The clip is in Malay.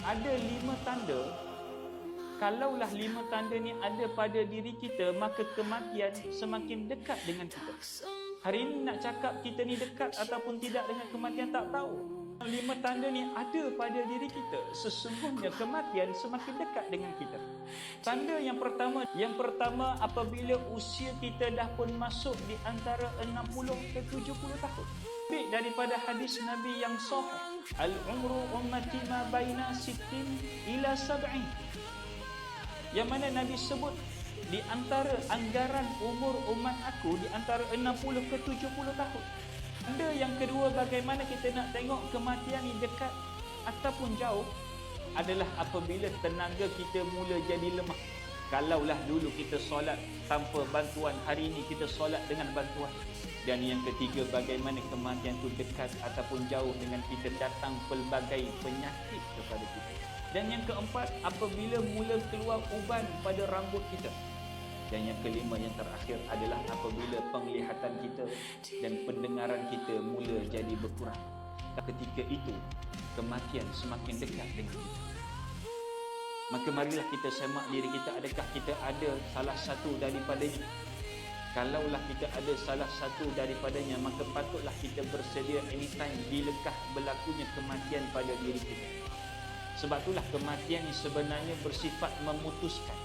Ada 5 tanda. Kalaulah 5 tanda ni ada pada diri kita, maka kematian semakin dekat dengan kita. Hari ini nak cakap kita ni dekat ataupun tidak dengan kematian, tak tahu. 5 tanda ni ada pada diri kita, sesungguhnya kematian semakin dekat dengan kita. Tanda yang pertama apabila usia kita dah pun masuk di antara 60 ke 70 tahun. Ambil daripada hadis Nabi yang sahih, al-umru ummati ma baina 60 ila 70. Yang mana Nabi sebut di antara anggaran umur umat aku di antara 60 ke 70 tahun. Tanda yang kedua bagaimana kita nak tengok kematian ni dekat ataupun jauh adalah apabila tenaga kita mula jadi lemah. Kalaulah dulu kita solat tanpa bantuan, hari ini kita solat dengan bantuan. Dan yang ketiga, bagaimana kematian itu dekat ataupun jauh dengan kita, datang pelbagai penyakit kepada kita. Dan yang keempat, apabila mula keluar uban pada rambut kita. Dan yang kelima, yang terakhir adalah apabila penglihatan kita dan pendengaran kita mula jadi berkurang. Ketika itu, kematian semakin dekat dengan kita. Maka marilah kita semak diri kita, adakah kita ada salah satu daripadanya. Kalaulah kita ada salah satu daripadanya, maka patutlah kita bersedia anytime bilakah berlakunya kematian pada diri kita. Sebab itulah kematian ini sebenarnya bersifat memutuskan.